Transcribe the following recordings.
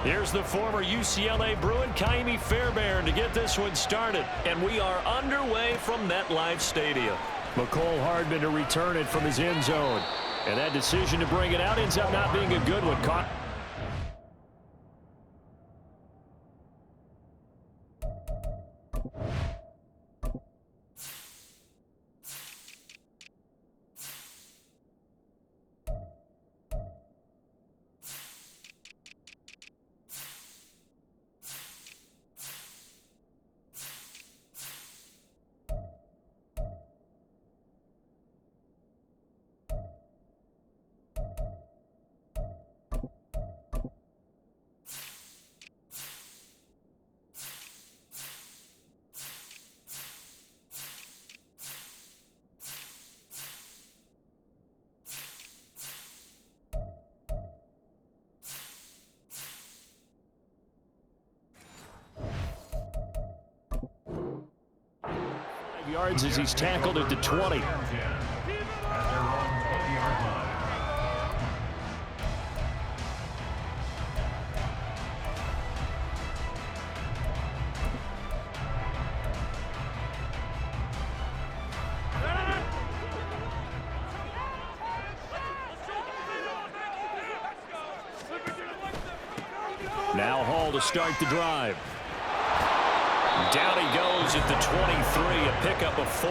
Here's the former UCLA Bruin, Kaimi Fairbairn, to get this one started. And we are underway from MetLife Stadium. McCole Hardman to return it from his end zone. And that decision to bring it out ends up not being a good one. Caught. Yards as he's tackled at the 20. Now Hall to start the drive. Down he goes at the 23, a pickup of 4.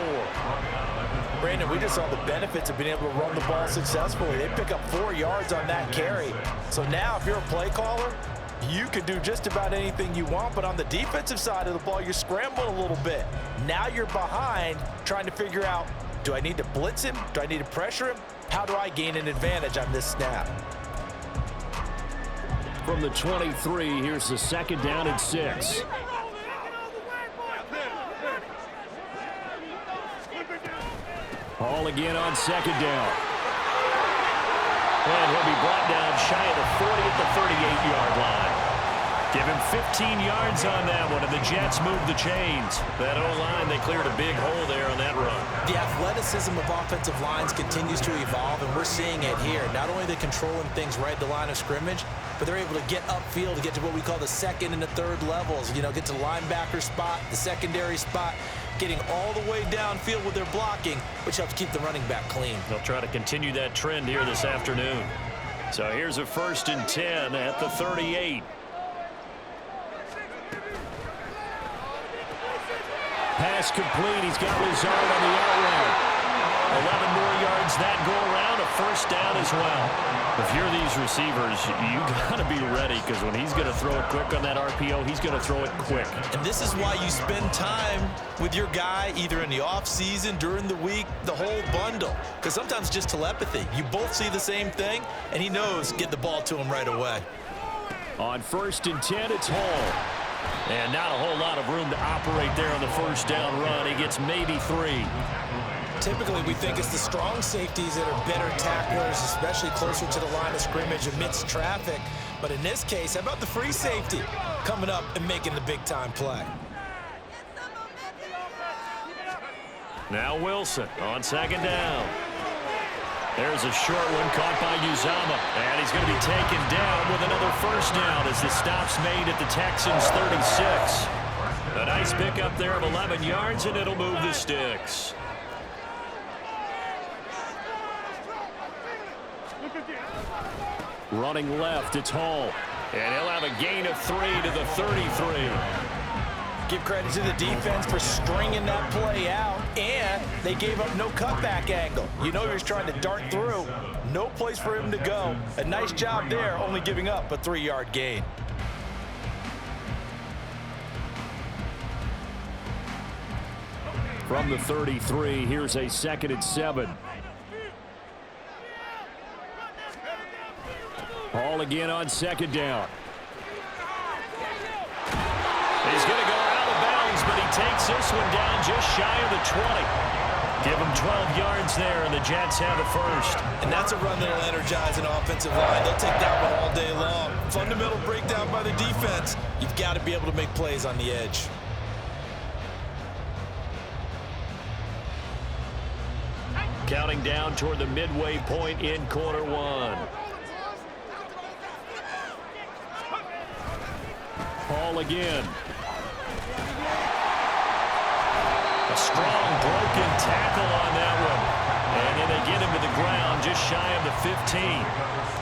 Brandon, we just saw the benefits of being able to run the ball successfully. They pick up 4 yards on that carry. So now if you're a play caller, you can do just about anything you want, but on the defensive side of the ball, you're scrambling a little bit. Now you're behind trying to figure out, do I need to blitz him? Do I need to pressure him? How do I gain an advantage on this snap? From the 23, here's the second down and 6. Hall again on second down. And he'll be brought down shy of the 40 at the 38-yard line. Give him 15 yards on that one, and the Jets move the chains. That O-line, they cleared a big hole there on that run. The athleticism of offensive lines continues to evolve, and we're seeing it here. Not only are they controlling things right at the line of scrimmage, but they're able to get upfield to get to what we call the second and the third levels. You know, get to the linebacker spot, the secondary spot, getting all the way downfield with their blocking, which helps keep the running back clean. They'll try to continue that trend here this afternoon. So here's a 1st and 10 at the 38. Pass complete. He's got Lazard on the out route. 11 more yards that go around. A 1st down as well. If you're these receivers, you got to be ready, because when he's going to throw it quick on that RPO, he's going to throw it quick. And this is why you spend time with your guy either in the offseason, during the week, the whole bundle. Because sometimes just telepathy. You both see the same thing, and he knows get the ball to him right away. On 1st and 10, it's Hall. And not a whole lot of room to operate there on the 1st down run. He gets maybe 3. Typically, we think it's the strong safeties that are better tacklers, especially closer to the line of scrimmage amidst traffic. But in this case, how about the free safety coming up and making the big-time play? Now Wilson on 2nd down. There's a short one caught by Uzama, and he's going to be taken down with another 1st down as the stop's made at the Texans' 36. A nice pickup there of 11 yards, and it'll move the sticks. Running left, it's Hall, and he'll have a gain of 3 to the 33. Give credit to the defense for stringing that play out, and they gave up no cutback angle. You know he was trying to dart through. No place for him to go. A nice job there, only giving up a 3-yard gain. From the 33, here's a 2nd and 7. Hall again on 2nd down. He's going to go out of bounds, but he takes this one down just shy of the 20. Give him 12 yards there, and the Jets have the 1st. And that's a run that'll energize an offensive line. They'll take that one all day long. Fundamental breakdown by the defense. You've got to be able to make plays on the edge. Counting down toward the midway point in quarter 1. ball again. A strong broken tackle on that one. And then they get him to the ground just shy of the 15.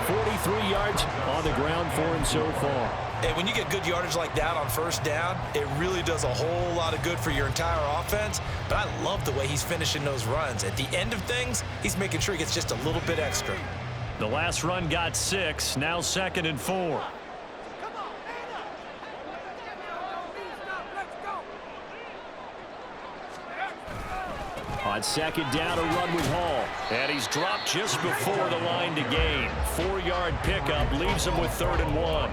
43 yards on the ground for him so far. And when you get good yardage like that on first down, it really does a whole lot of good for your entire offense. But I love the way he's finishing those runs. At the end of things, he's making sure he gets just a little bit extra. The last run got 6, now 2nd and 4. On 2nd down, a run with Hall. And he's dropped just before the line to gain. 4-yard pickup leaves him with 3rd and 1.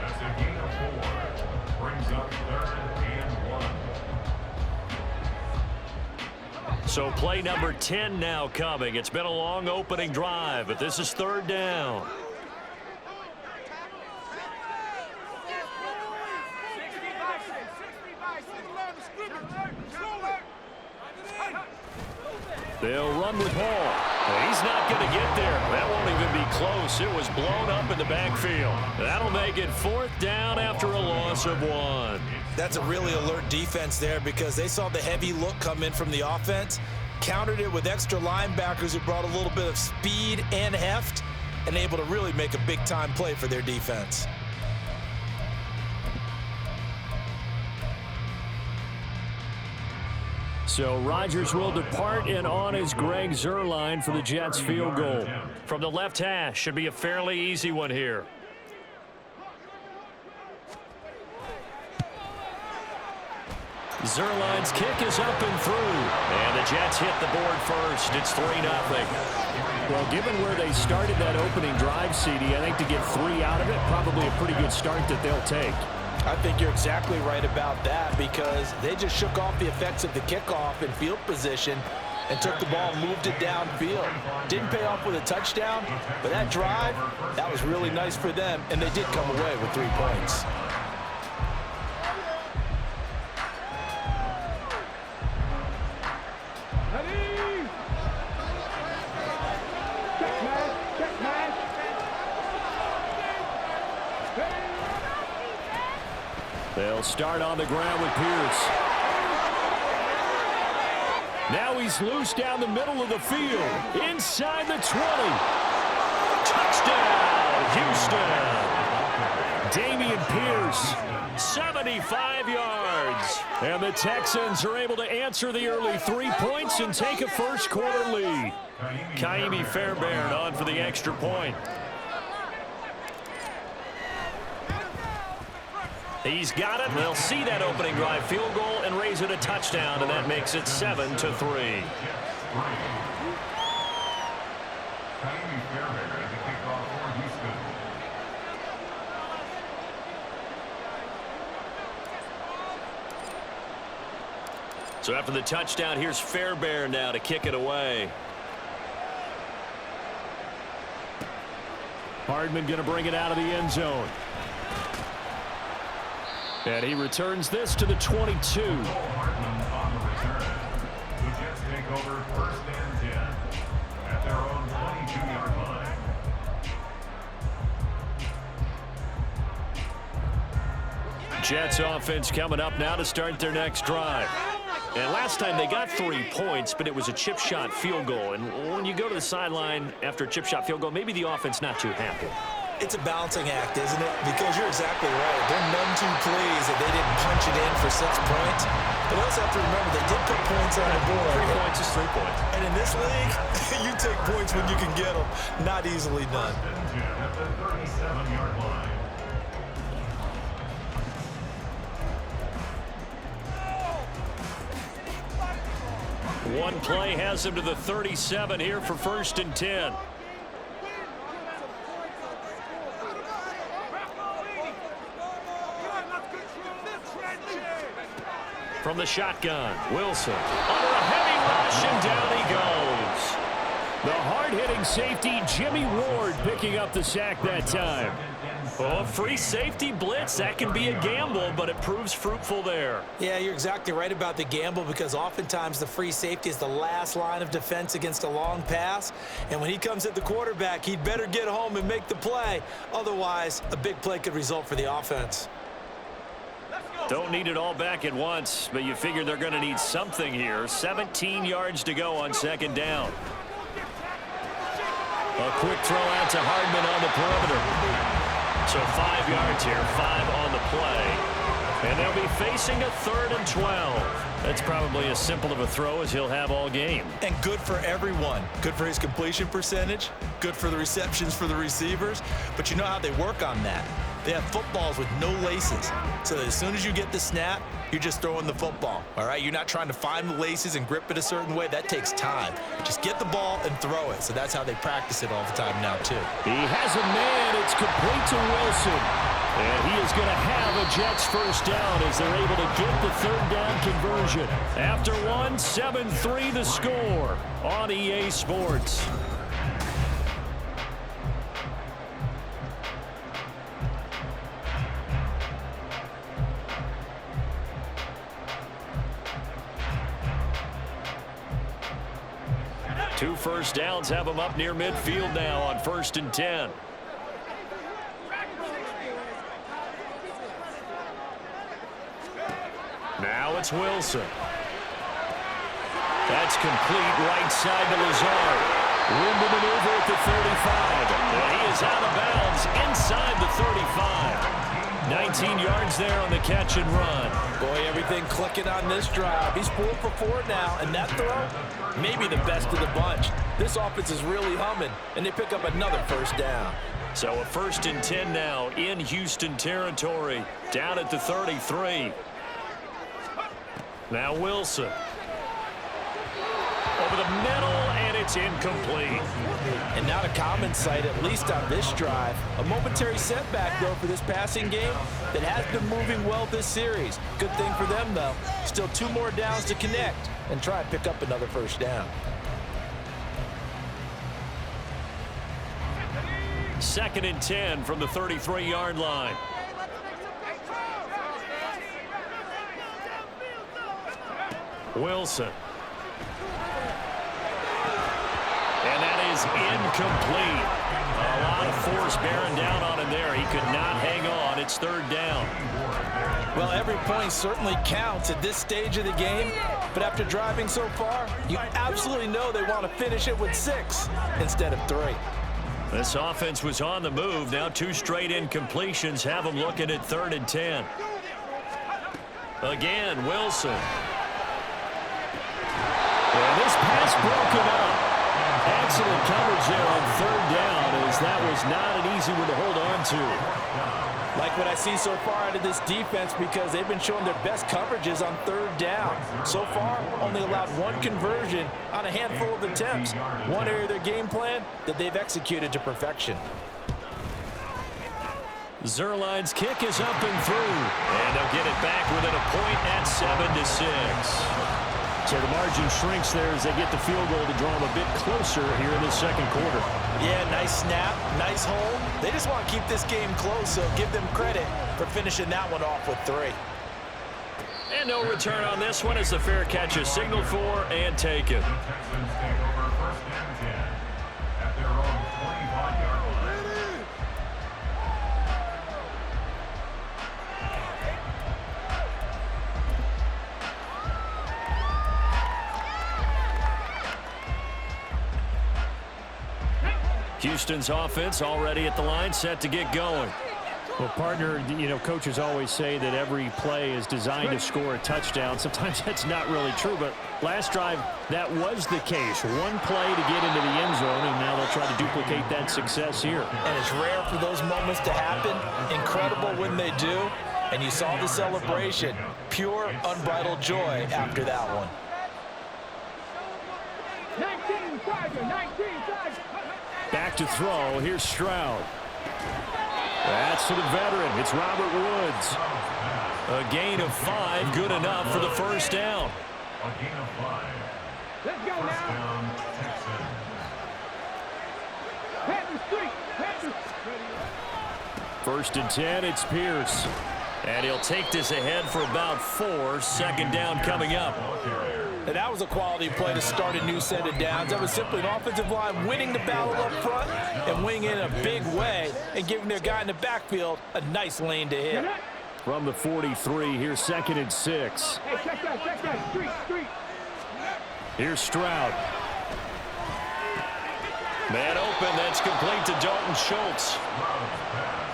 That's a gain of 4. Brings up 3rd and 1. So play number 10 now coming. It's been a long opening drive, but this is 3rd down. They'll run with Hall. Well, he's not going to get there. That won't even be close. It was blown up in the backfield. That'll make it 4th down after a loss of 1. That's a really alert defense there because they saw the heavy look come in from the offense, countered it with extra linebackers who brought a little bit of speed and heft, and able to really make a big-time play for their defense. So Rodgers will depart, and on is Greg Zuerlein for the Jets field goal. From the left hash, should be a fairly easy one here. Zuerlein's kick is up and through. And the Jets hit the board first. It's 3-0. Well, given where they started that opening drive, CD, I think to get 3 out of it, probably a pretty good start that they'll take. I think you're exactly right about that because they just shook off the effects of the kickoff in field position and took the ball and moved it downfield. Didn't pay off with a touchdown, but that drive, that was really nice for them, and they did come away with 3 points. They'll start on the ground with Pierce. Now he's loose down the middle of the field. Inside the 20. Touchdown, Houston. Dameon Pierce, 75 yards. And the Texans are able to answer the early 3 points and take a first-quarter lead. Kaimi Fairbairn on for the extra point. He's got it. They'll see that opening drive field goal and raise it a touchdown, and that makes it 7-3. So after the touchdown, here's Fairbairn now to kick it away. Hardman going to bring it out of the end zone. And he returns this to the 22. Hardman on the return. The Jets take over 1st and 10 at their own 22-yard line. Jets offense coming up now to start their next drive. And last time they got 3 points, but it was a chip shot field goal. And when you go to the sideline after a chip shot field goal, maybe the offense not too happy. It's a balancing act, isn't it? Because you're exactly right. They're none too pleased that they didn't punch it in for 6 points. But also have to remember they did put points on the board. 3 points is 3 points. And in this league, you take points when you can get them. Not easily done. At the 37-yard line. One play has him to the 37 here for 1st and 10. From the shotgun, Wilson under a heavy rush, and down he goes. The hard-hitting safety, Jimmy Ward, picking up the sack that time. Oh, free safety blitz. That can be a gamble, but it proves fruitful there. Yeah, you're exactly right about the gamble because oftentimes the free safety is the last line of defense against a long pass. And when he comes at the quarterback, he'd better get home and make the play. Otherwise, a big play could result for the offense. Don't need it all back at once, but you figure they're going to need something here. 17 yards to go on second down. A quick throw out to Hardman on the perimeter. So 5 yards here, 5 on the play. And they'll be facing a 3rd and 12. That's probably as simple of a throw as he'll have all game. And good for everyone. Good for his completion percentage. Good for the receptions for the receivers. But you know how they work on that. They have footballs with no laces. So that as soon as you get the snap, you're just throwing the football, all right? You're not trying to find the laces and grip it a certain way. That takes time. Just get the ball and throw it. So that's how they practice it all the time now, too. He has a man. It's complete to Wilson. And he is going to have a Jets first down as they're able to get the 3rd down conversion. After one, 7-3 the score on EA Sports. Two first downs have them up near midfield now on 1st and 10. Now it's Wilson. That's complete right side to Lazard. Room to maneuver at the 35. And he is out of bounds inside the 35. 19 yards there on the catch and run. Boy, everything clicking on this drive. He's 4 for 4 now, and that throw, maybe the best of the bunch. This offense is really humming, and they pick up another first down. So a 1st and 10 now in Houston territory, down at the 33. Now Wilson. Over the middle, and it's incomplete. And not a common sight, at least on this drive. A momentary setback, though, for this passing game that has been moving well this series. Good thing for them, though. Still 2 more downs to connect and try and pick up another first down. 2nd and 10 from the 33-yard line. Wilson. And that is incomplete. A lot of force bearing down on him there. He could not hang on. It's 3rd down. Well, every point certainly counts at this stage of the game. But after driving so far, you absolutely know they want to finish it with 6 instead of 3. This offense was on the move. Now 2 straight incompletions have them looking at 3rd and 10. Again, Wilson. And this pass broken up. Excellent coverage there on 3rd down, as that was not an easy one to hold on to. Like what I see so far out of this defense, because they've been showing their best coverages on 3rd down. So far, only allowed 1 conversion on a handful of attempts. One area of their game plan that they've executed to perfection. Zerline's kick is up and through. And they'll get it back within a point at 7-6. So the margin shrinks there as they get the field goal to draw them a bit closer here in the 2nd quarter. Yeah, nice snap, nice hold. They just want to keep this game close, so give them credit for finishing that one off with 3. And no return on this one as the fair catch is signaled for and taken. The Texans take over 1st and 10 at their own 25-yard line. Houston's offense already at the line, set to get going. Well, partner, you know, coaches always say that every play is designed to score a touchdown. Sometimes that's not really true, but last drive, that was the case. 1 play to get into the end zone, and now they'll try to duplicate that success here. And it's rare for those moments to happen. Incredible when they do. And you saw the celebration. Pure, unbridled joy after that one. 19, Tiger, 19, Tiger. Back to throw. Here's Stroud. That's to the veteran. It's Robert Woods. A gain of 5, good enough for the first down. A gain of 5. Let's go First now. down, Texans. Head the street. Head the... First and 10, it's Pierce. And he'll take this ahead for about 4. Second down coming up. And that was a quality play to start a new set of downs. That was simply an offensive line winning the battle up front and winning in a big way and giving their guy in the backfield a nice lane to hit. From the 43, here's 2nd and 6. Hey, check that. Street. Here's Stroud. Man open, that's complete to Dalton Schultz.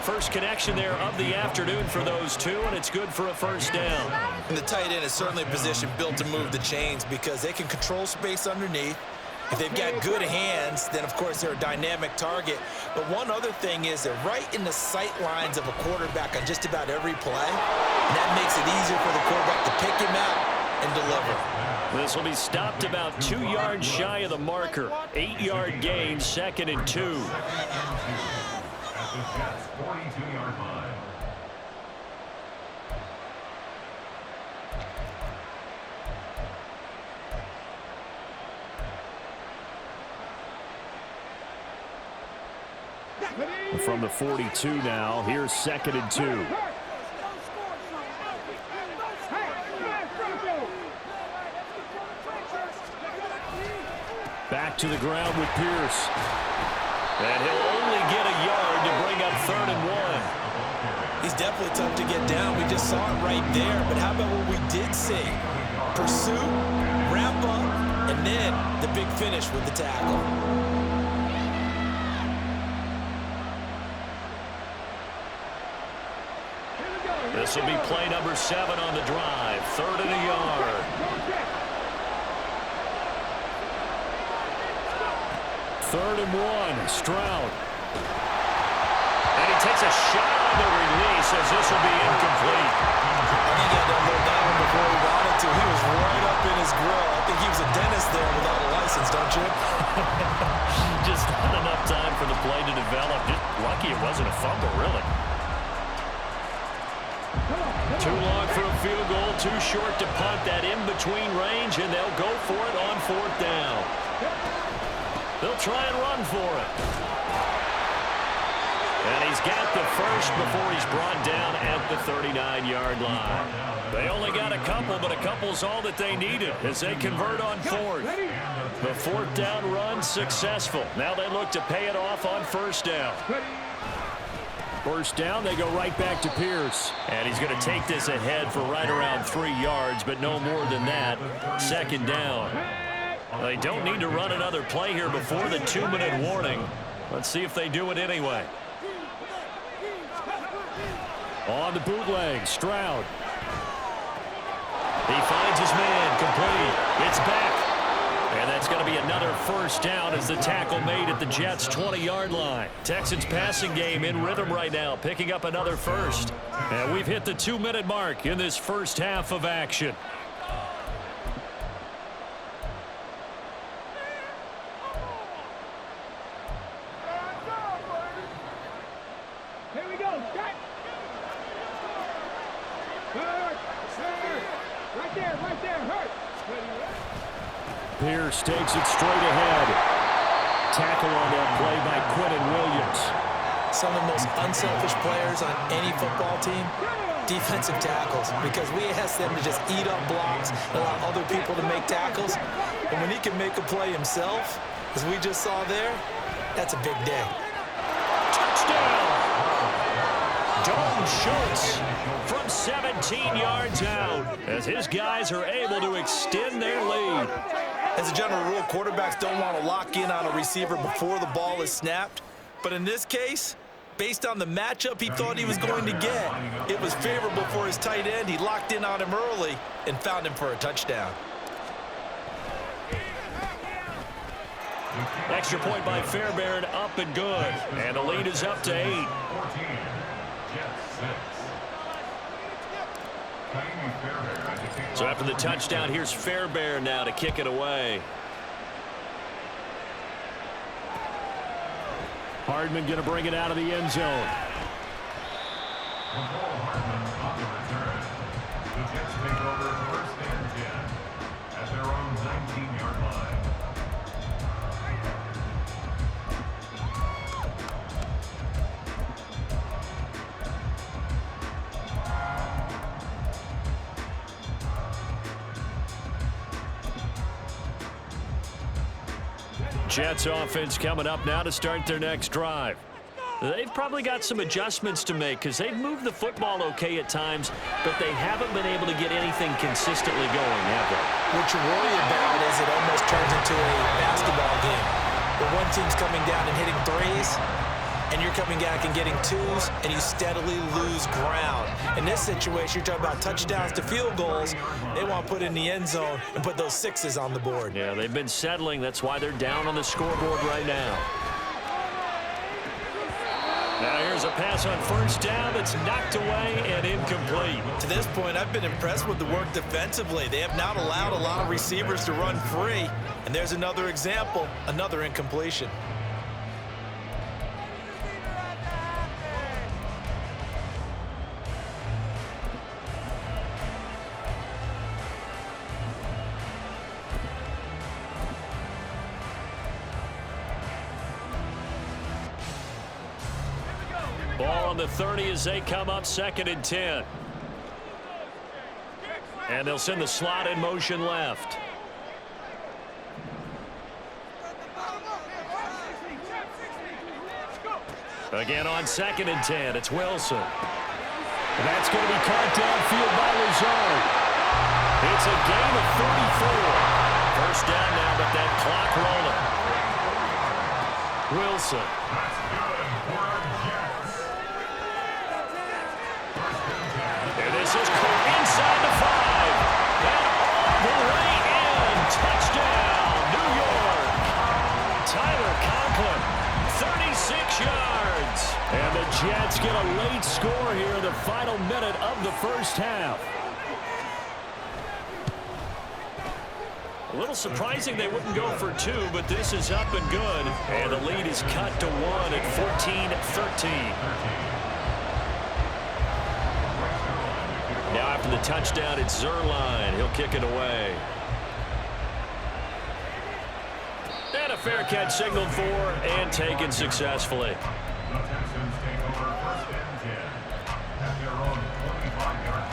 First connection there of the afternoon for those two, and it's good for a first down. And the tight end is certainly a position built to move the chains because they can control space underneath. If they've got good hands, then, of course, they're a dynamic target. But one other thing is they're right in the sight lines of a quarterback on just about every play. And that makes it easier for the quarterback to pick him out and deliver. This will be stopped about 2 yards shy of the marker. 8-yard gain, 2nd and 2. At the Jets' 42-yard line. From the 42 now, here's 2nd and 2. Back to the ground with Pierce. And he'll only get a yard to bring up 3rd and 1. He's definitely tough to get down. We just saw it right there. But how about what we did see? Pursuit, wrap up, and then the big finish with the tackle. This will be play number 7 on the drive. 3rd and a yard. 3rd and 1, Stroud. And he takes a shot on the release as this will be incomplete. I think he had to unload that one before he wanted to. He was right up in his grill. I think he was a dentist there without a license, don't you? Just not enough time for the play to develop. Just lucky it wasn't a fumble, really. Too long for a field goal, too short to punt. That in-between range, and they'll go for it on 4th down. They'll try and run for it. And he's got the first before he's brought down at the 39-yard line. They only got a couple, but a couple's all that they needed as they convert on 4th. The 4th down run successful. Now they look to pay it off on 1st down. First down, they go right back to Pierce. And he's going to take this ahead for right around 3 yards, but no more than that. 2nd down. They don't need to run another play here before the 2-minute warning. Let's see if they do it anyway. On the bootleg, Stroud. He finds his man, complete. It's back. And that's going to be another first down as the tackle made at the Jets' 20-yard line. Texans passing game in rhythm right now, picking up another first. And we've hit the 2-minute mark in this first half of action. Here we go. Shot. Hurt. Right there. Hurt. Pierce takes it straight ahead. Tackle on that play by Quentin Williams. Some of the most unselfish players on any football team, defensive tackles, because we ask them to just eat up blocks and allow other people to make tackles. And when he can make a play himself, as we just saw there, that's a big day. Touchdown! Dalton Schultz from 17 yards out as his guys are able to extend their lead. As a general rule, quarterbacks don't want to lock in on a receiver before the ball is snapped. But in this case, based on the matchup he thought he was going to get, it was favorable for his tight end. He locked in on him early and found him for a touchdown. Extra point by Fairbairn, up and good. And the lead is up to 8. 14. Jets 6. So after the touchdown, here's Fairbairn now to kick it away. Hardman going to bring it out of the end zone. Hardman on the return. The Jets take over 1st and 10 at their own 19-yard line. Jets offense coming up now to start their next drive. They've probably got some adjustments to make because they've moved the football okay at times, but they haven't been able to get anything consistently going, have they? What you worry about is it almost turns into a basketball game where one team's coming down and hitting threes, and you're coming back and getting twos, and you steadily lose ground. In this situation, you're talking about touchdowns to field goals. They want to put in the end zone and put those sixes on the board. Yeah, they've been settling. That's why they're down on the scoreboard right now. Now here's a pass on first down that's knocked away and incomplete. To this point, I've been impressed with the work defensively. They have not allowed a lot of receivers to run free. And there's another example, another incompletion. Ball on the 30 as they come up 2nd and 10. And they'll send the slot in motion left. Again on 2nd and 10, it's Wilson. That's going to be caught downfield by Lazard. It's a gain of 34. First down now, but that clock rolling. Wilson. And this is caught inside the 5. And all the way in. Touchdown, New York. Tyler Conklin, 36 yards. And the Jets get a late score here in the final minute of the first half. A little surprising they wouldn't go for 2, but this is up and good. And the lead is cut to 1 at 14-13. Now after the touchdown, it's Zerline. He'll kick it away. And a fair catch signaled for and taken successfully. The Texans take over 1st and 10 at their own 25-yard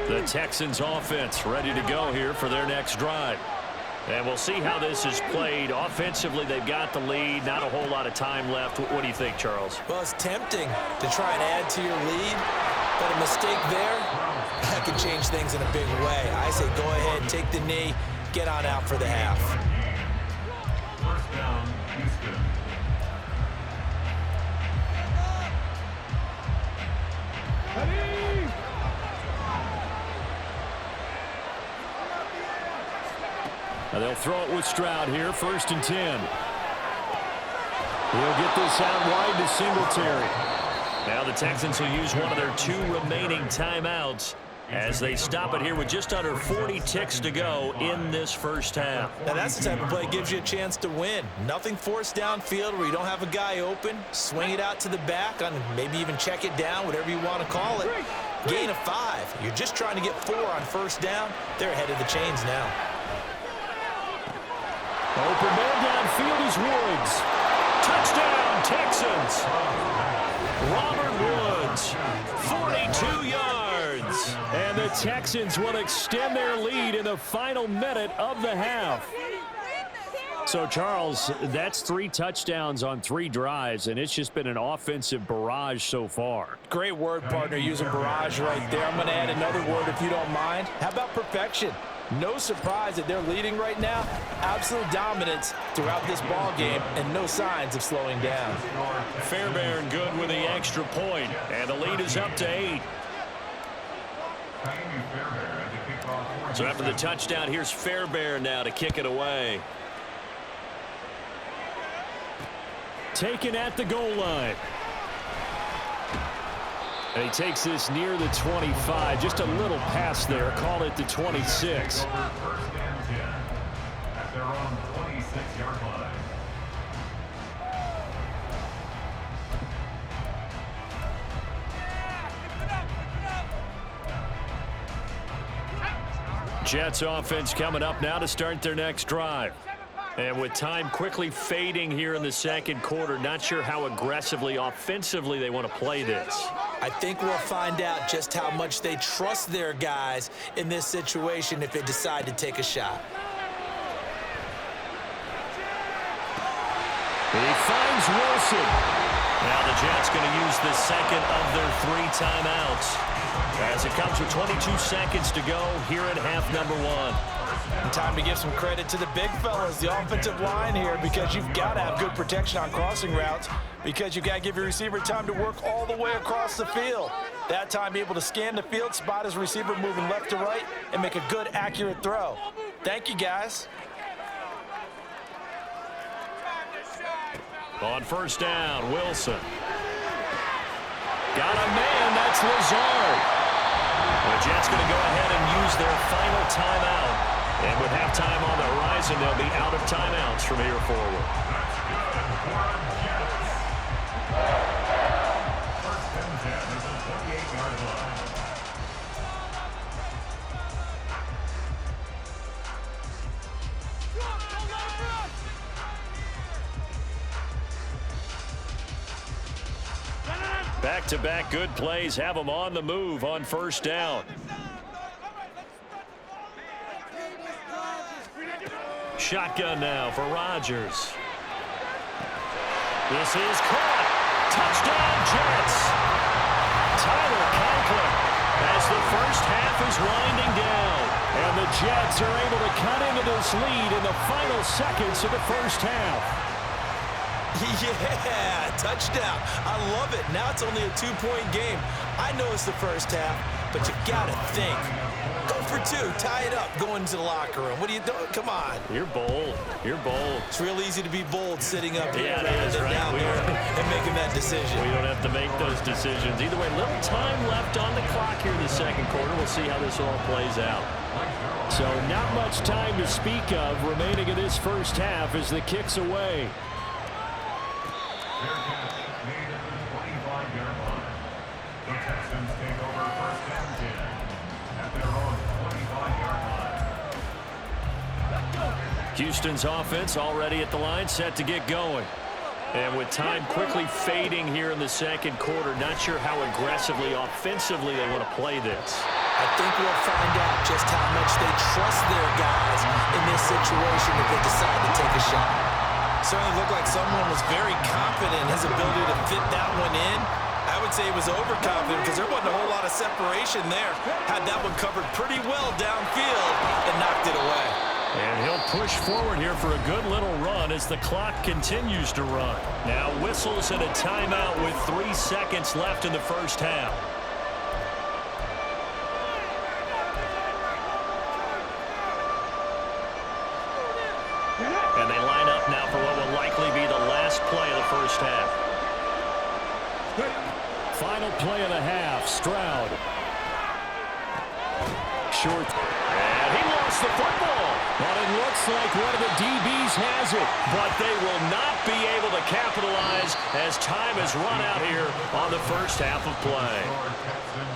line. The Texans offense ready to go here for their next drive. And we'll see how this is played. Offensively, they've got the lead. Not a whole lot of time left. What do you think, Charles? Well, it's tempting to try and add to your lead, but a mistake there, that could change things in a big way. I say go ahead, take the knee, get on out for the half. First down, Houston. Now they'll throw it with Stroud here, 1st and 10. He'll get this out wide to Singletary. Now the Texans will use one of their 2 remaining timeouts as they stop it here with just under 40 ticks to go in this first half. Now that's the type of play that gives you a chance to win. Nothing forced downfield where you don't have a guy open. Swing it out to the back, on maybe even check it down, whatever you want to call it. Gain of 5. You're just trying to get 4 on first down. They're ahead of the chains now. Open man downfield is Woods. Touchdown, Texans. Robert Woods, 42 yards. And the Texans will extend their lead in the final minute of the half. So, Charles, that's 3 touchdowns on 3 drives, and it's just been an offensive barrage so far. Great word, partner, using barrage right there. I'm going to add another word if you don't mind. How about perfection? No surprise that they're leading right now. Absolute dominance throughout this ball game and no signs of slowing down. Fairbairn good with the extra point, and the lead is up to 8. So after the touchdown, here's Fairbairn now to kick it away. Taken at the goal line. And he takes this near the 25. Just a little pass there. Call it the 26. 1st and 10 at their own 26-yard line. Jets offense coming up now to start their next drive. And with time quickly fading here in the second quarter, not sure how aggressively, offensively they want to play this. I think we'll find out just how much they trust their guys in this situation if they decide to take a shot. He finds Wilson. Now the Jets going to use the second of their 3 timeouts as it comes with 22 seconds to go here at half number 1. And time to give some credit to the big fellas, the offensive line here, because you've got to have good protection on crossing routes, because you've got to give your receiver time to work all the way across the field. That time be able to scan the field, spot his receiver moving left to right, and make a good, accurate throw. Thank you, guys. On first down, Wilson. Got a man, that's Lazard. The Jets going to go ahead and use their final timeout. And with halftime on the horizon, they'll be out of timeouts from here forward. First and 10 at the 28-yard line. Back-to-back good plays have them on the move on first down. Shotgun now for Rodgers. This is caught. Touchdown, Jets. Tyler Conklin as the first half is winding down. And the Jets are able to cut into this lead in the final seconds of the first half. Yeah, touchdown. I love it. Now it's only a 2-point game. I know it's the first half, but you got to think. Go for 2. Tie it up. Go into the locker room. What are you doing? Come on. You're bold. You're bold. It's real easy to be bold sitting up here rather than down there and making that decision. We don't have to make those decisions. Either way, little time left on the clock here in the second quarter. We'll see how this all plays out. So not much time to speak of remaining in this first half as the kick's away. Their catch made at the 25-yard line. The Texans take over first and 10 at their own 25-yard line. Houston's offense already at the line, set to get going. And with time quickly fading here in the second quarter, not sure how aggressively, offensively they want to play this. I think we'll find out just how much they trust their guys in this situation if they decide to take a shot. Certainly looked like someone was very confident in his ability to fit that one in. I would say he was overconfident because there wasn't a whole lot of separation there. Had that one covered pretty well downfield and knocked it away. And he'll push forward here for a good little run as the clock continues to run. Now whistles and a timeout with 3 seconds left in the first half. And they line up now for what will likely be the last play of the first half. Final play of the half, Stroud. Short. And he lost the football. But it looks like one of the DBs has it. But they will not be able to capitalize as time has run out here on the first half of play.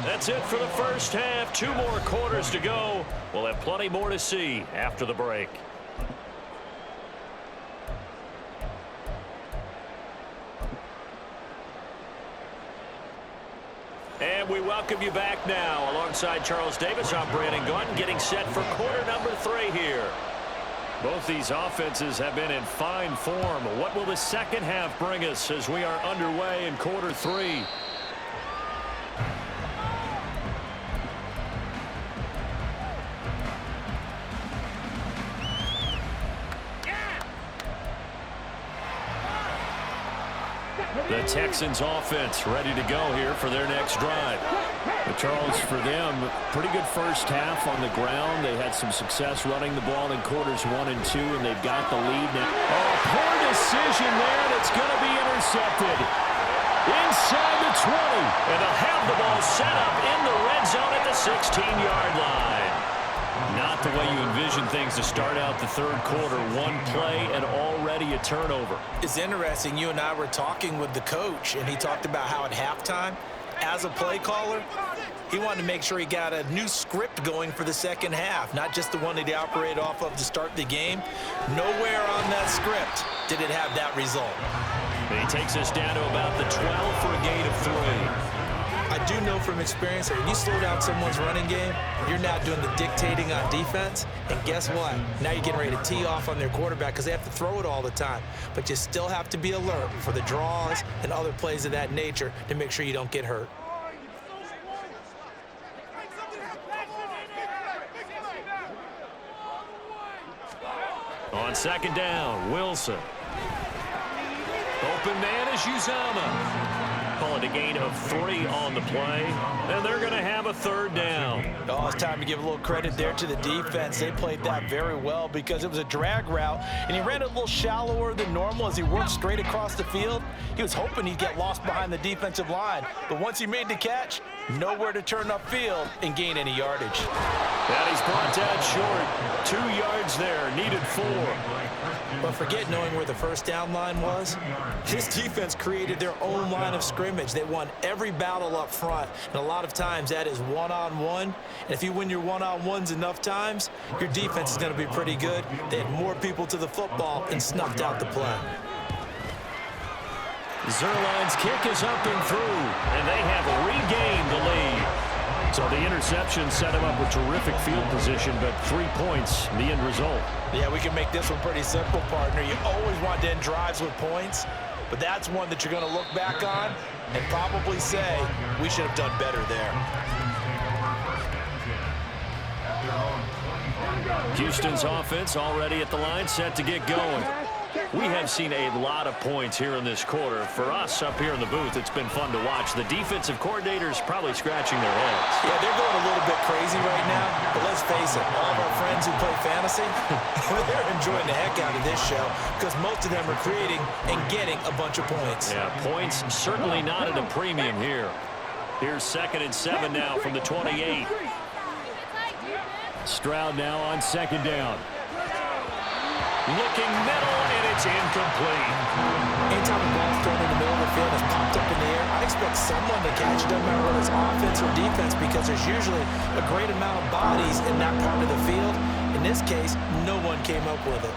That's it for the first half. 2 more quarters to go. We'll have plenty more to see after the break. And we welcome you back now. Alongside Charles Davis, I'm Brandon Gunn, getting set for quarter number 3 here. Both these offenses have been in fine form. What will the second half bring us as we are underway in quarter 3? The Texans offense ready to go here for their next drive. But Charles, for them, pretty good first half on the ground. They had some success running the ball in quarters 1 and 2, and they've got the lead now. Oh, poor decision there that's going to be intercepted. Inside the 20. And they'll have the ball set up in the red zone at the 16-yard line. Not the way you envision things to start out the third quarter. 1 play and already a turnover. It's interesting. You and I were talking with the coach, and he talked about how at halftime as a play caller, he wanted to make sure he got a new script going for the second half, not just the one that he operated off of to start the game. Nowhere on that script did it have that result. He takes us down to about the 12 for a gain of 3. I do know from experience that when you slow down someone's running game, you're now doing the dictating on defense. And guess what? Now you're getting ready to tee off on their quarterback because they have to throw it all the time. But you still have to be alert for the draws and other plays of that nature to make sure you don't get hurt. On second down, Wilson. Open man is Uzomah. Call it a gain of 3 on the play, and they're going to have a third down. Oh, it's time to give a little credit there to the defense. They played that very well because it was a drag route, and he ran it a little shallower than normal as he worked straight across the field. He was hoping he'd get lost behind the defensive line, but once he made the catch, nowhere to turn upfield and gain any yardage. And he's brought down short. 2 yards there, needed 4. But forget knowing where the first down line was. This defense created their own line of scrimmage. They won every battle up front, and a lot of times that is one-on-one. And if you win your one-on-ones enough times, your defense is going to be pretty good. They had more people to the football and snuffed out the play. Zerline's kick is up and through, and they have regained the lead. So the interception set him up with terrific field position, but 3 points, the end result. Yeah, we can make this one pretty simple, partner. You always want to end drives with points, but that's one that you're going to look back on and probably say, we should have done better there. Houston's offense already at the line, set to get going. We have seen a lot of points here in this quarter. For us up here in the booth, it's been fun to watch. The defensive coordinators probably scratching their heads. Yeah, they're going a little bit crazy right now, but let's face it, all of our friends who play fantasy, they're enjoying the heck out of this show because most of them are creating and getting a bunch of points. Yeah, points certainly not at a premium here. Here's 2nd and 7 now from the 28. Stroud now on second down. Looking middle, and it's incomplete. Anytime the ball's thrown in the middle of the field and popped up in the air, I expect someone to catch it, no matter whether it's offense or defense, because there's usually a great amount of bodies in that part of the field. In this case, no one came up with it.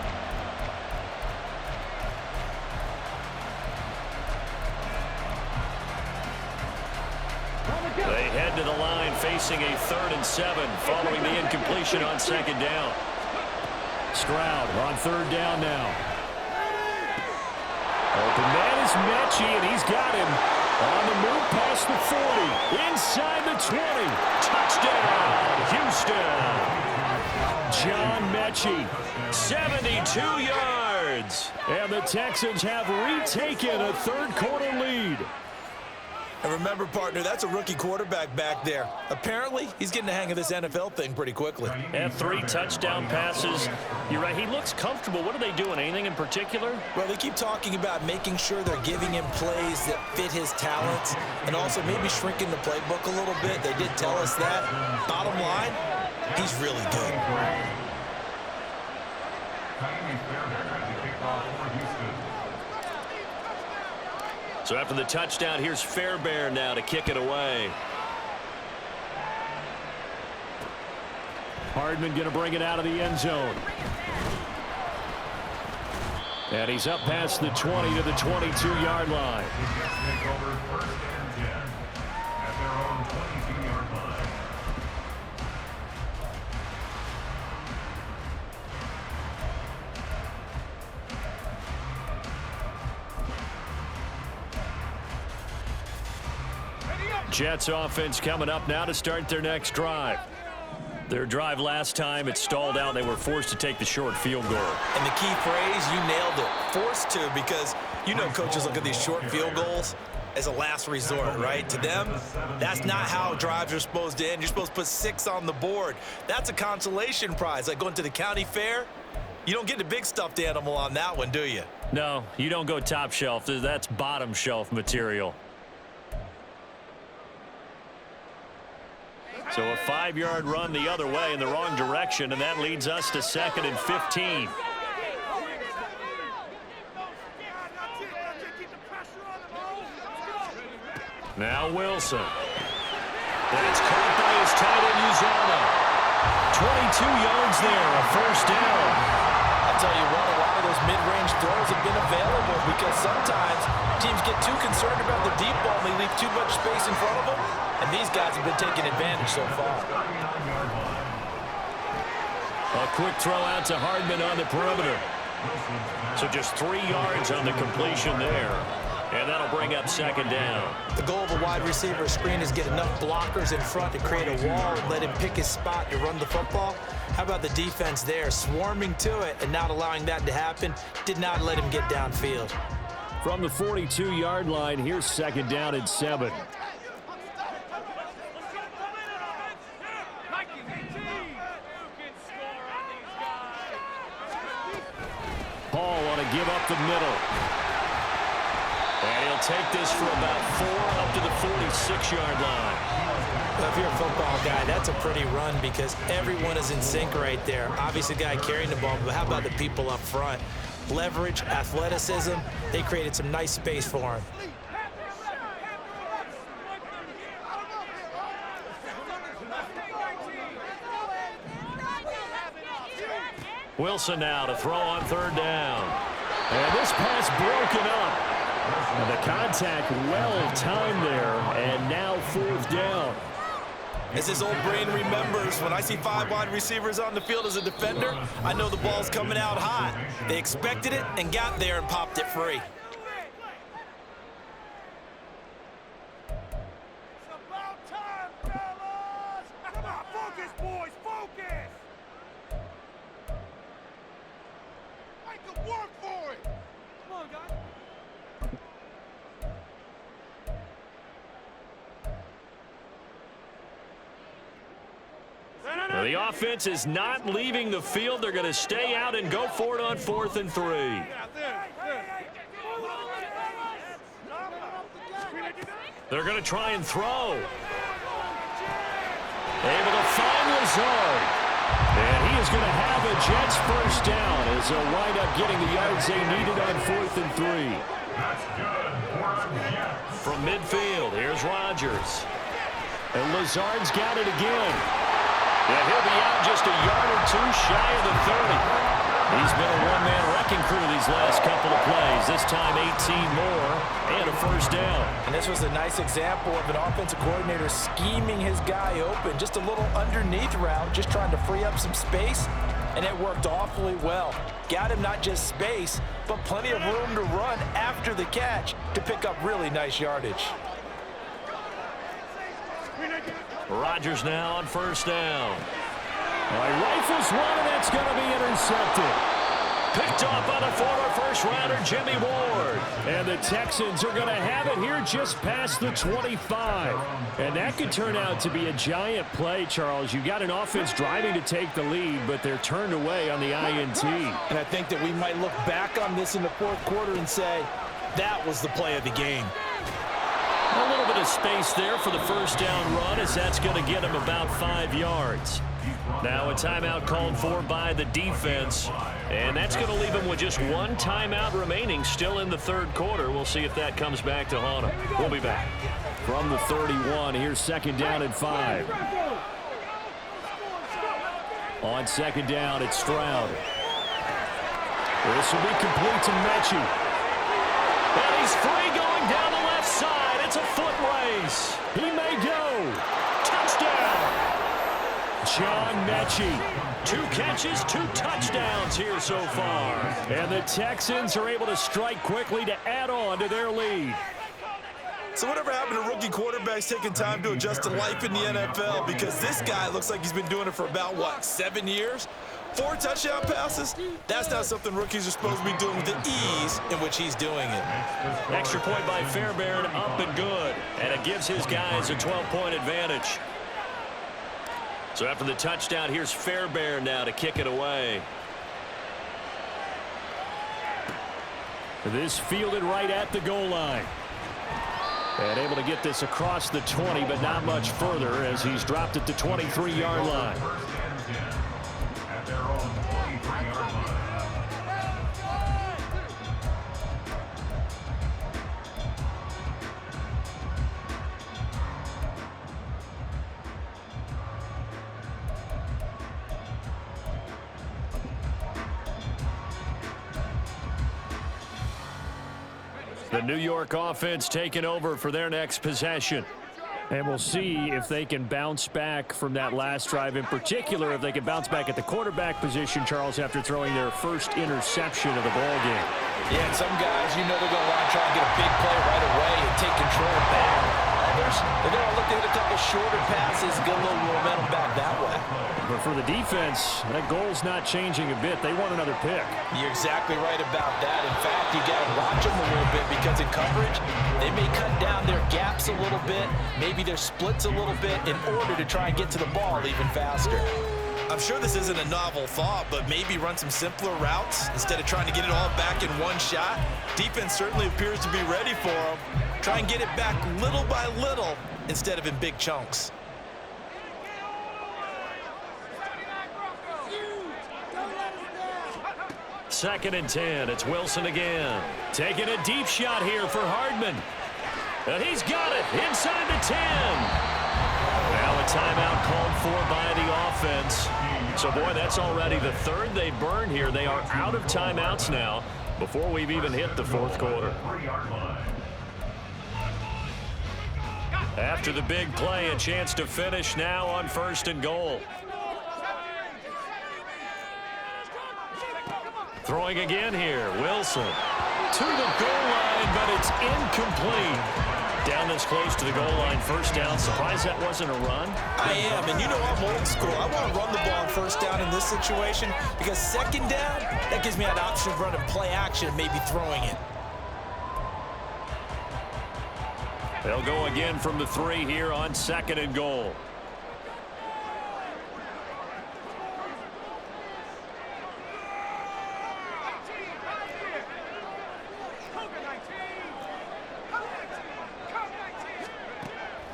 They head to the line facing a 3rd and 7 following the incompletion on second down. Stroud on 3rd down now. Open man is Mechie, and he's got him. On the move past the 40. Inside the 20. Touchdown, Houston. John Mechie. 72 yards. And the Texans have retaken a third-quarter lead. And remember, partner, that's a rookie quarterback back there. Apparently, he's getting the hang of this NFL thing pretty quickly. And 3 touchdown passes. You're right, he looks comfortable. What are they doing? Anything in particular? Well, they keep talking about making sure they're giving him plays that fit his talents and also maybe shrinking the playbook a little bit. They did tell us that. Bottom line, he's really good. So after the touchdown, here's Fairbairn now to kick it away. Hardman going to bring it out of the end zone. And he's up past the 20 to the 22-yard line. Jets offense coming up now to start their next drive. Their drive last time, it stalled out. They were forced to take the short field goal. And the key phrase, you nailed it, forced to, because you know coaches look at these short field goals as a last resort, right? To them, that's not how drives are supposed to end. You're supposed to put 6 on the board. That's a consolation prize. Like going to the county fair, you don't get the big stuffed animal on that one, do you? No, you don't go top shelf. That's bottom shelf material. So a 5-yard run the other way in the wrong direction, and that leads us to 2nd and 15. Now Wilson. That's caught by his tight end, Uzama. 22 yards there, a first down. I'll tell you what, a lot of those mid-range throws have been available because sometimes teams get too concerned about the deep ball and they leave too much space in front of them, and these guys have been taking advantage so far. A quick throw out to Hardman on the perimeter. So just 3 yards on the completion there. And that'll bring up second down. The goal of a wide receiver screen is get enough blockers in front to create a wall and let him pick his spot to run the football. How about the defense there, swarming to it and not allowing that to happen? Did not let him get downfield. From the 42-yard line, here's second down and 7. Paul want to give up the middle. And he'll take this for about 4 up to the 46-yard line. Well, if you're a football guy, that's a pretty run because everyone is in sync right there. Obviously, the guy carrying the ball, but how about the people up front? Leverage, athleticism, they created some nice space for him. Wilson now to throw on third down. And this pass broken up. And the contact well timed there, and now fourth down. As his old brain remembers, when I see 5 wide receivers on the field as a defender, I know the ball's coming out hot. They expected it and got there and popped it free. It's about time, fellas! Come on, focus, boys, focus! Make them work for it! Come on, guys. Well, the offense is not leaving the field. They're going to stay out and go for it on 4th and 3. They're going to try and throw. Able to find Lazard. And he is going to have a Jets first down as they'll wind up getting the yards they needed on 4th and 3. That's good for a Jets. From midfield, here's Rodgers. And Lazard's got it again. And he'll be out just a yard or 2 shy of the 30. He's been a one-man wrecking crew these last couple of plays. This time 18 more and a first down. And this was a nice example of an offensive coordinator scheming his guy open. Just a little underneath route, just trying to free up some space, and it worked awfully well. Got him not just space, but plenty of room to run after the catch to pick up really nice yardage. Rodgers now on first down. All right, rifles one, and that's going to be intercepted. Picked off by the former first-rounder Jimmy Ward. And the Texans are going to have it here just past the 25. And that could turn out to be a giant play, Charles. You've got an offense driving to take the lead, but they're turned away on the INT. And I think that we might look back on this in the 4th quarter and say, that was the play of the game. A little bit of space there for the first down run as that's going to get him about 5 yards. Now a timeout called for by the defense, and that's going to leave him with just 1 timeout remaining still in the 3rd quarter. We'll see if that comes back to haunt him. We'll be back. From the 31, here's second down and 5. On second down, it's Stroud. This will be complete to Mechie. And he's free going down the left side. It's a foot race. He may go. Touchdown. John Mechie. 2 catches, 2 touchdowns here so far. And the Texans are able to strike quickly to add on to their lead. So whatever happened to rookie quarterbacks taking time to adjust to life in the NFL? Because this guy looks like he's been doing it for about, 7 years? 4 touchdown passes? That's not something rookies are supposed to be doing with the ease in which he's doing it. Extra point by Fairbairn, up and good. And it gives his guys a 12-point advantage. So after the touchdown, here's Fairbairn now to kick it away. This fielded right at the goal line. And able to get this across the 20, but not much further as he's dropped at the 23-yard line. At their own 23-yard line. The New York offense taking over for their next possession. And we'll see if they can bounce back from that last drive, in particular if they can bounce back at the quarterback position, Charles, after throwing their first interception of the ball game. Yeah, and some guys, you know they're going to want to try and get a big play right away and take control back. Others, they're going to look to hit a couple shorter passes, get a little momentum back that way. But for the defense, that goal's not changing a bit. They want another pick. You're exactly right about that. In fact, you got to watch them a little bit because in coverage, they may cut down their gaps a little bit, maybe their splits a little bit in order to try and get to the ball even faster. I'm sure this isn't a novel thought, but maybe run some simpler routes instead of trying to get it all back in one shot. Defense certainly appears to be ready for them. Try and get it back little by little instead of in big chunks. Second and 10. It's Wilson again. Taking a deep shot here for Hardman. And he's got it inside the 10. Now a timeout called for by the offense. So, boy, that's already the third they burned here. They are out of timeouts now before we've even hit the fourth quarter. After the big play, a chance to finish now on 1st and goal. Throwing again here, Wilson to the goal line, but it's incomplete. Down this close to the goal line, first down. Surprised that wasn't a run? I am, and you know I'm old school. I want to run the ball on first down in this situation because second down, that gives me that option of running play action and maybe throwing it. They'll go again from the 3 here on 2nd and goal.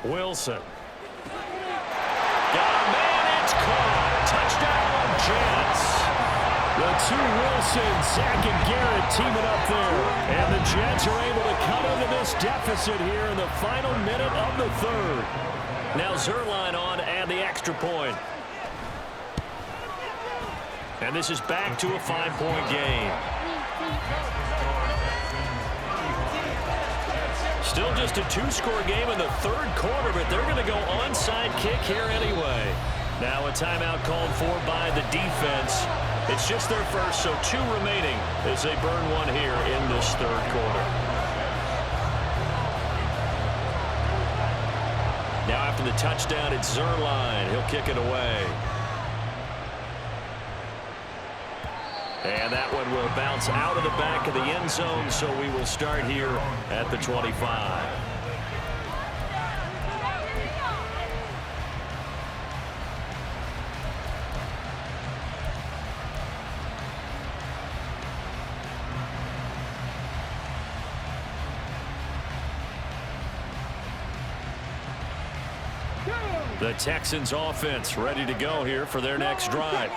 Wilson. Got a man, it's caught. Touchdown, Jets. The two Wilsons, Zach and Garrett teaming up there. And the Jets are able to cut into this deficit here in the final minute of the third. Now Zerline on and the extra point. And this is back to a 5-point game. Still just a 2-score game in the third quarter, but they're going to go onside kick here anyway. Now a timeout called for by the defense. It's just their first, so 2 remaining as they burn one here in this third quarter. Now after the touchdown, it's Zerline. He'll kick it away. And that one will bounce out of the back of the end zone, so we will start here at the 25. The Texans offense ready to go here for their next drive.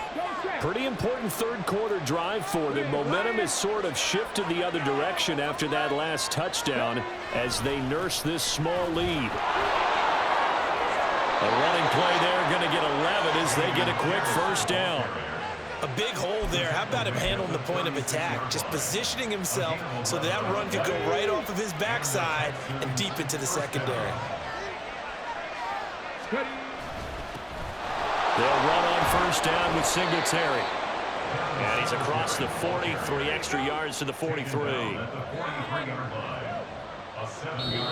Pretty important third quarter drive for them. Momentum has sort of shifted the other direction after that last touchdown as they nurse this small lead. A running play there, going to get 11 as they get a quick first down. A big hole there. How about him handling the point of attack? Just positioning himself so that run could go right off of his backside and deep into the secondary. They'll run on first down with Singletary. And he's across the 40, 3 extra yards to the 43.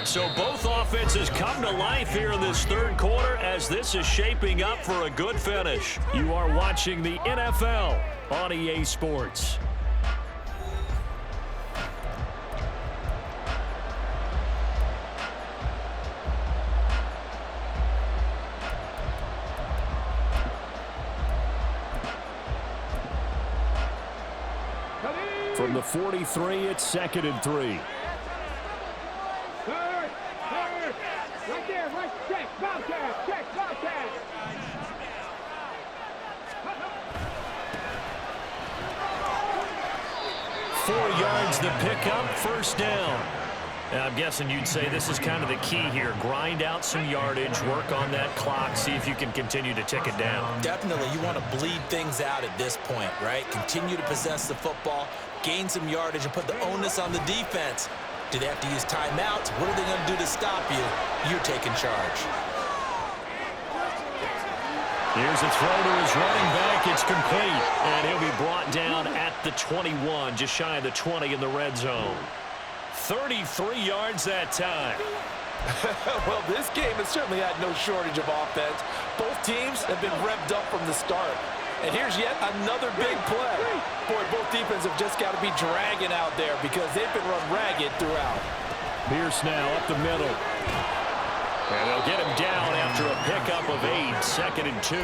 So both offenses come to life here in this third quarter as this is shaping up for a good finish. You are watching the NFL on EA Sports. From the 43, it's 2nd and 3. Right there, right, check, Bobcat. 4 yards the pickup, first down. And I'm guessing you'd say this is kind of the key here. Grind out some yardage, work on that clock, see if you can continue to tick it down. Definitely, you want to bleed things out at this point, right? Continue to possess the football, gain some yardage, and put the onus on the defense. Do they have to use timeouts? What are they going to do to stop you? You're taking charge. Here's a throw to his running back. It's complete. And he'll be brought down at the 21, just shy of the 20 in the red zone. 33 yards that time. Well, this game has certainly had no shortage of offense. Both teams have been revved up from the start. And here's yet another big play. Boy, both defenses have just got to be dragging out there because they've been run ragged throughout. Pierce now up the middle. And they'll get him down after a pickup of 8, 2nd and 2.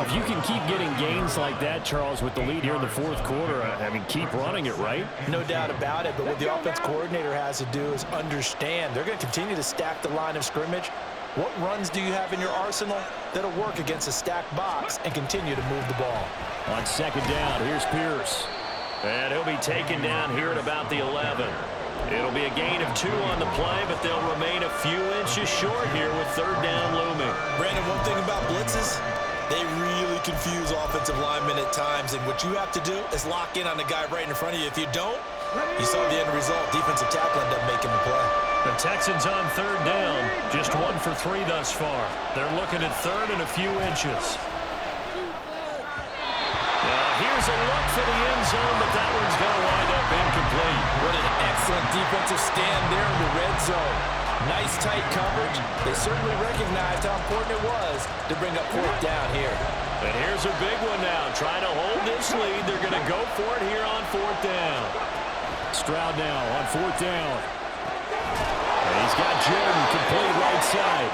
If you can keep getting gains like that, Charles, with the lead here in the fourth quarter, I mean, keep running it, right? No doubt about it, but what the offense coordinator has to do is understand. They're going to continue to stack the line of scrimmage. What runs do you have in your arsenal that'll work against a stacked box and continue to move the ball? On 2nd down, here's Pierce. And he'll be taken down here at about the 11. It'll be a gain of 2 on the play, but they'll remain a few inches short here with 3rd down looming. Brandon, one thing about blitzes, they really confuse offensive linemen at times, and what you have to do is lock in on the guy right in front of you. If you don't, you saw the end result. Defensive tackle ended up making the play. The Texans on 3rd down, just 1 for 3 thus far. They're looking at 3rd and a few inches. Here's a look for the end zone, but that one's going to wind up incomplete. What an excellent defensive stand there in the red zone. Nice tight coverage. They certainly recognized how important it was to bring up 4th down here. And here's a big one now. Trying to hold this lead. They're going to go for it here on 4th down. Stroud now on 4th down. And he's got Jordan complete right side.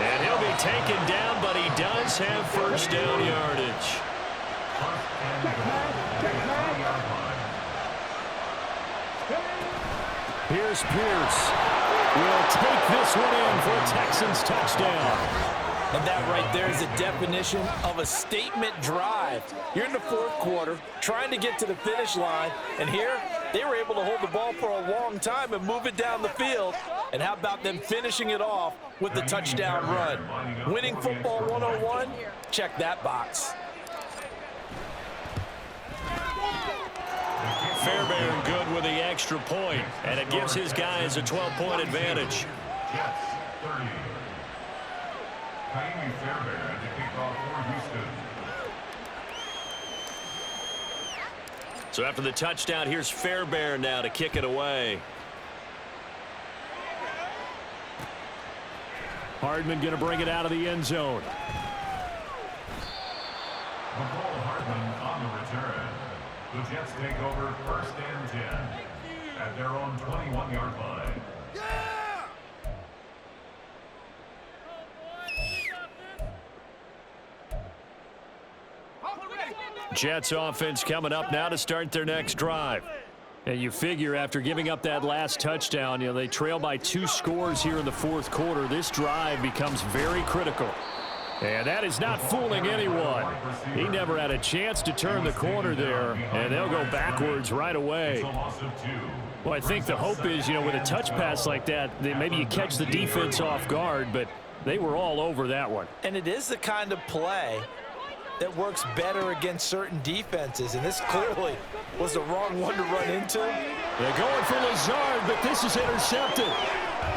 And he'll be taken down, but he does have 1st down yardage. Here's Pierce. Will take this one in for a Texans touchdown. And that right there is a definition of a statement drive. You're in the 4th quarter, trying to get to the finish line, and here they were able to hold the ball for a long time and move it down the field. And how about them finishing it off with the touchdown run? Winning football 101? Check that box. Fairbairn good with the extra point, and it gives his guys a 12-point advantage. Jets 30. Kaimi Fairbairn to kick off for Houston. So after the touchdown, here's Fairbairn now to kick it away. Hardman going to bring it out of the end zone. McCall Hardman on the return. The Jets take over 1st and 10 at their own 21-yard line. Jets offense coming up now to start their next drive. And you figure after giving up that last touchdown, you know, they trail by 2 scores here in the 4th quarter. This drive becomes very critical. And that is not fooling anyone. He never had a chance to turn the corner there, and they'll go backwards right away. Well, I think the hope is, you know, with a touch pass like that, maybe you catch the defense off guard, but they were all over that one. And it is the kind of play that works better against certain defenses, and this clearly was the wrong one to run into. They're going for Lazard, but this is intercepted.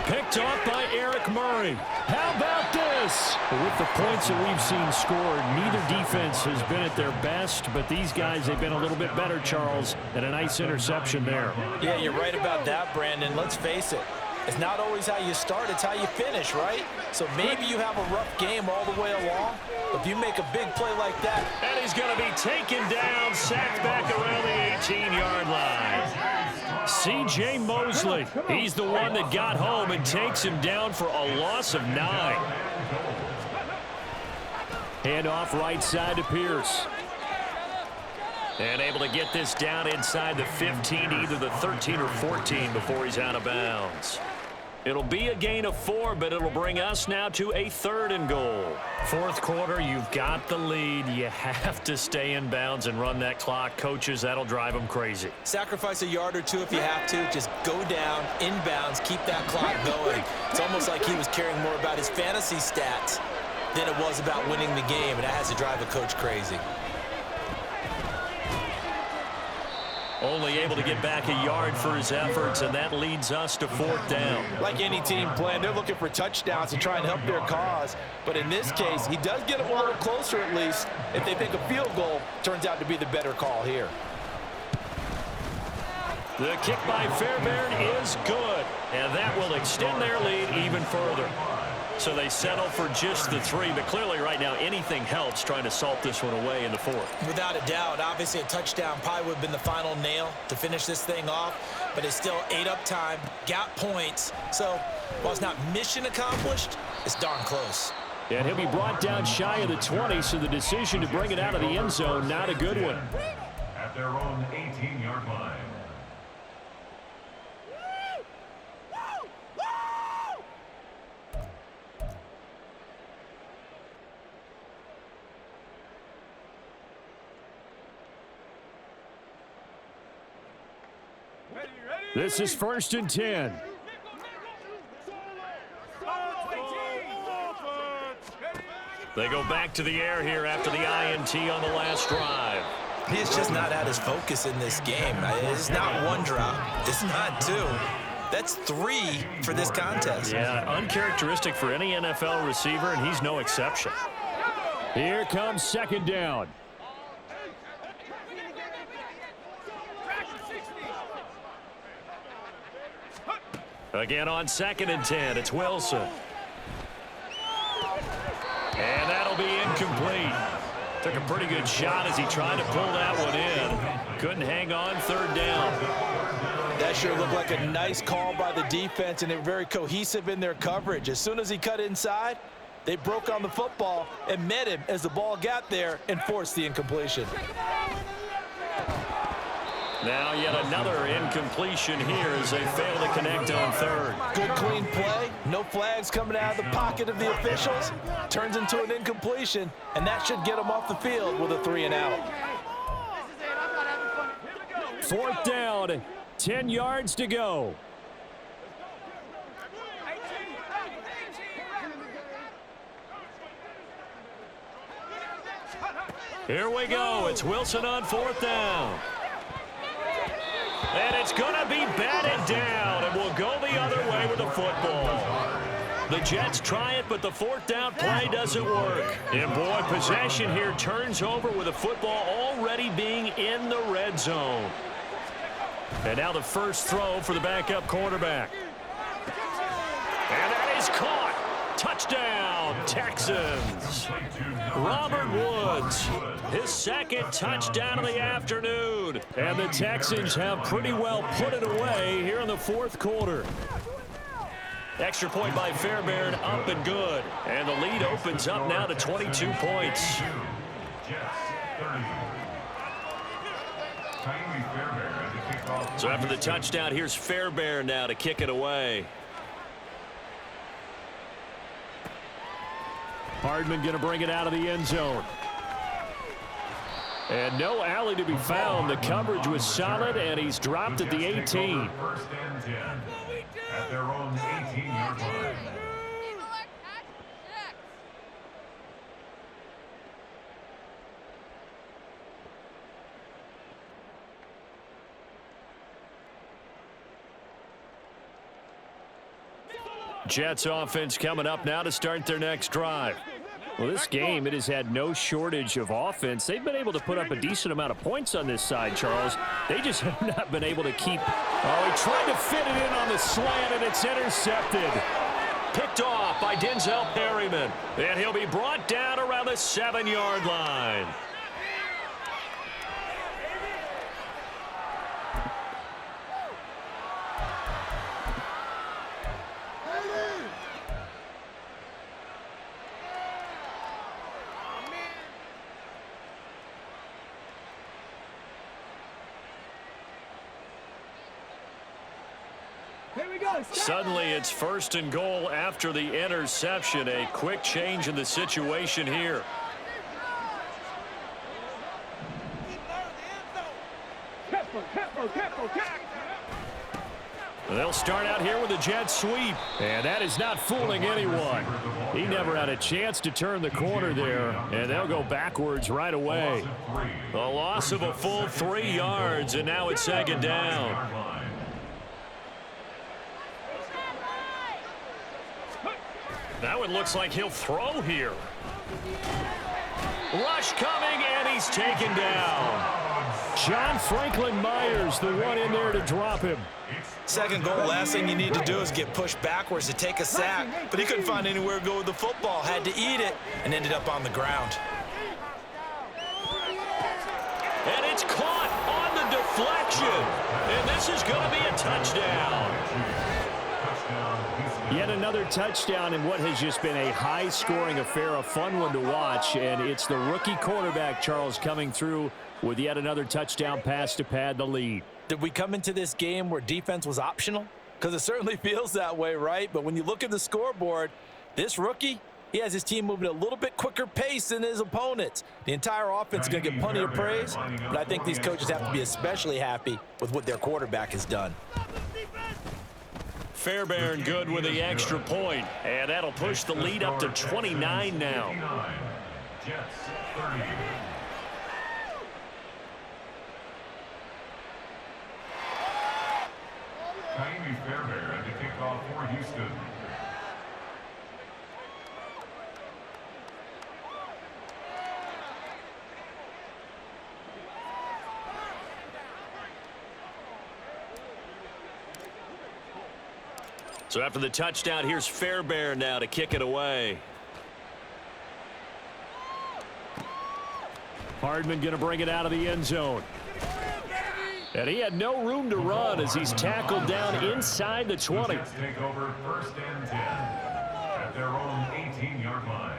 Picked off by Eric Murray. How about this? With the points that we've seen scored, neither defense has been at their best, but these guys, they've been a little bit better, Charles, and a nice interception there. Yeah, you're right about that, Brandon. Let's face it. It's not always how you start, it's how you finish, right? So maybe you have a rough game all the way along. If you make a big play like that. And he's going to be taken down, sacked back around the 18-yard line. C.J. Mosley, he's the one that got home and takes him down for a loss of 9. Hand off right side to Pierce. And able to get this down inside the 15, either the 13 or 14 before he's out of bounds. It'll be a gain of 4, but it'll bring us now to a 3rd and goal. 4th quarter, you've got the lead. You have to stay in bounds and run that clock. Coaches, that'll drive them crazy. Sacrifice a yard or 2 if you have to. Just go down, inbounds, keep that clock going. It's almost like he was caring more about his fantasy stats than it was about winning the game, and that has to drive a coach crazy. Only able to get back a yard for his efforts, and that leads us to 4th down. Like any team plan, they're looking for touchdowns to try and help their cause. But in this case, he does get them a little closer at least. If they think a field goal turns out to be the better call here. The kick by Fairbairn is good, and that will extend their lead even further. So they settle for just the 3, but clearly right now anything helps trying to salt this one away in the 4th. Without a doubt, obviously a touchdown probably would have been the final nail to finish this thing off, but it's still 8-up time, got points. So while it's not mission accomplished, it's darn close. And he'll be brought down shy of the 20, so the decision to bring it out of the end zone, not a good one. At their own 18-yard line. This is 1st and 10. They go back to the air here after the INT on the last drive. He's just not at his focus in this game. It's not 1 drop. It's not 2. That's 3 for this contest. Yeah, uncharacteristic for any NFL receiver, and he's no exception. Here comes 2nd down. Again on 2nd and 10, it's Wilson. And that'll be incomplete. Took a pretty good shot as he tried to pull that one in. Couldn't hang on 3rd down. That sure looked like a nice call by the defense, and they're very cohesive in their coverage. As soon as he cut inside, they broke on the football and met him as the ball got there and forced the incompletion. Now yet another incompletion here as they fail to connect on 3rd. Good clean play, no flags coming out of the pocket of the officials. Turns into an incompletion, and that should get them off the field with a 3 and out. 4th down, 10 yards to go. Here we go. It's Wilson on 4th down. And it's going to be batted down, and we'll go the other way with the football. The Jets try it, but the 4th down play doesn't work. And boy, possession here turns over with the football already being in the red zone. And now the first throw for the backup quarterback. And that is caught. Touchdown, Texans. Robert Woods, his 2nd touchdown of the afternoon. And the Texans have pretty well put it away here in the 4th quarter. Extra point by Fairbairn, up and good. And the lead opens up now to 22 points. So after the touchdown, here's Fairbairn now to kick it away. Hardman going to bring it out of the end zone. And no alley to be found. The coverage was solid, and he's dropped at the 18. 1st and 10 at their own 18-yard line. Jets offense coming up now to start their next drive. Well, this game, it has had no shortage of offense. They've been able to put up a decent amount of points on this side, Charles. They just have not been able to keep. Oh, he tried to fit it in on the slant, and it's intercepted. Picked off by Denzel Perryman. And he'll be brought down around the 7-yard line. Suddenly it's 1st and goal after the interception. A quick change in the situation here. They'll start out here with a jet sweep. And that is not fooling anyone. He never had a chance to turn the corner there, and they'll go backwards right away. A loss of a full 3 yards, and now it's second down. That one looks like he'll throw here. Rush coming, and he's taken down. John Franklin Myers, the one in there to drop him. Second goal, last thing you need to do is get pushed backwards to take a sack. But he couldn't find anywhere to go with the football. Had to eat it and ended up on the ground. And it's caught on the deflection. And this is going to be a touchdown. Yet another touchdown in what has just been a high-scoring affair, a fun one to watch. And it's the rookie quarterback, Charles, coming through with yet another touchdown pass to pad the lead. Did we come into this game where defense was optional? Because it certainly feels that way, right? But when you look at the scoreboard, this rookie, he has his team moving at a little bit quicker pace than his opponents. The entire offense is going to get plenty of praise, but I think these coaches have to be especially happy with what their quarterback has done. Fairbairn good with the extra point, and that'll push the lead up to 29 now. Jets 30. Kaimi Fairbairn to kick off for Houston. So after the touchdown, here's Fairbairn now to kick it away. Hardman going to bring it out of the end zone. And he had no room to run as he's tackled down inside the 20. Jets take over first and 10 at their own 18-yard line.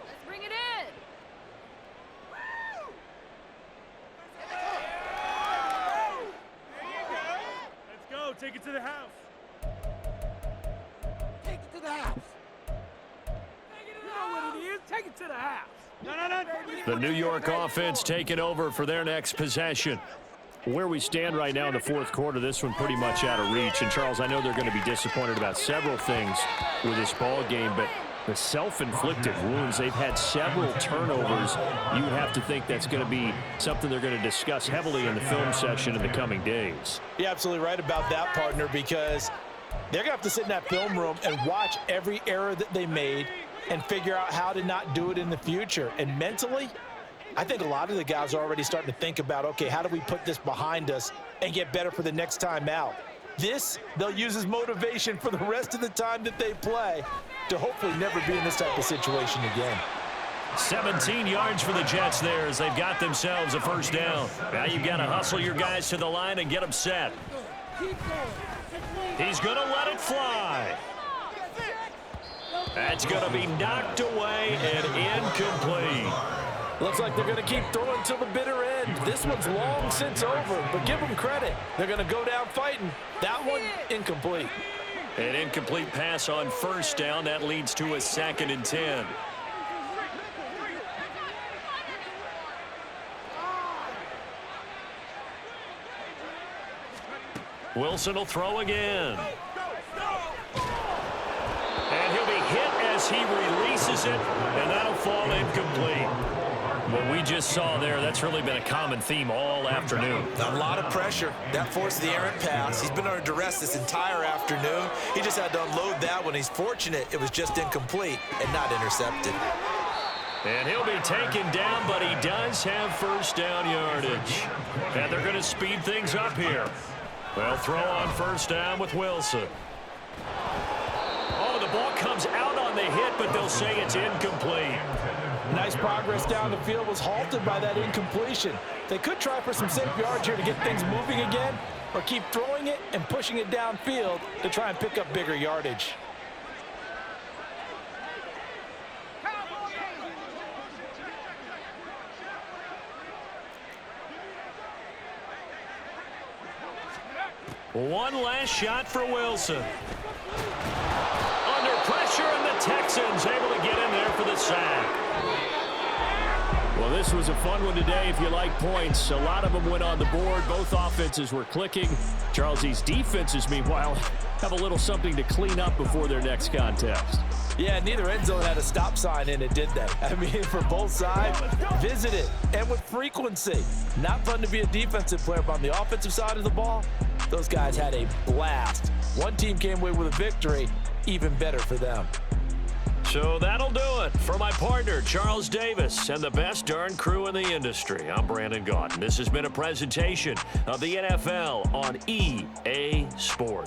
Let's bring it in. Let's go. Take it to the house. Take it to the house. You know what it is. Take it to the house. No. The New York offense taking over for their next possession. Where we stand right now in the fourth quarter, this one pretty much out of reach. And, Charles, I know they're going to be disappointed about several things with this ball game, but the self-inflicted wounds, they've had several turnovers. You would have to think that's going to be something they're going to discuss heavily in the film session in the coming days. You're absolutely right about that, partner, because they're going to have to sit in that film room and watch every error that they made and figure out how to not do it in the future. And mentally, I think a lot of the guys are already starting to think about, okay, how do we put this behind us and get better for the next time out? This, they'll use as motivation for the rest of the time that they play to hopefully never be in this type of situation again. 17 yards for the Jets there as they've got themselves a first down. Now you've got to hustle your guys to the line and get them set. He's going to let it fly. That's going to be knocked away and incomplete. Looks like they're going to keep throwing till the bitter end. This one's long since over, but give them credit. They're going to go down fighting. That one, incomplete. An incomplete pass on first down. That leads to a 2nd and 10. Wilson will throw again. And he'll be hit as he releases it, and that'll fall incomplete. What we just saw there, that's really been a common theme all afternoon. A lot of pressure. That forced the errant pass. He's been under duress this entire afternoon. He just had to unload that one. He's fortunate it was just incomplete and not intercepted. And he'll be taken down, but he does have first down yardage. And they're going to speed things up here. They'll throw on first down with Wilson. Oh, the ball comes out on the hit, but they'll say it's incomplete. Nice progress down the field was halted by that incompletion. They could try for some safe yards here to get things moving again, or keep throwing it and pushing it downfield to try and pick up bigger yardage. One last shot for Wilson. Under pressure, and the Texans able to get in there for the sack. Well, this was a fun one today if you like points. A lot of them went on the board. Both offenses were clicking. Charlesie's defenses, meanwhile, have a little something to clean up before their next contest. Yeah, neither end zone had a stop sign in it, did they? I mean, for both sides, visit it, and with frequency. Not fun to be a defensive player, but on the offensive side of the ball, those guys had a blast. One team came away with a victory, even better for them. So that'll do it for my partner, Charles Davis, and the best darn crew in the industry. I'm Brandon Gaudin. This has been a presentation of the NFL on EA Sports.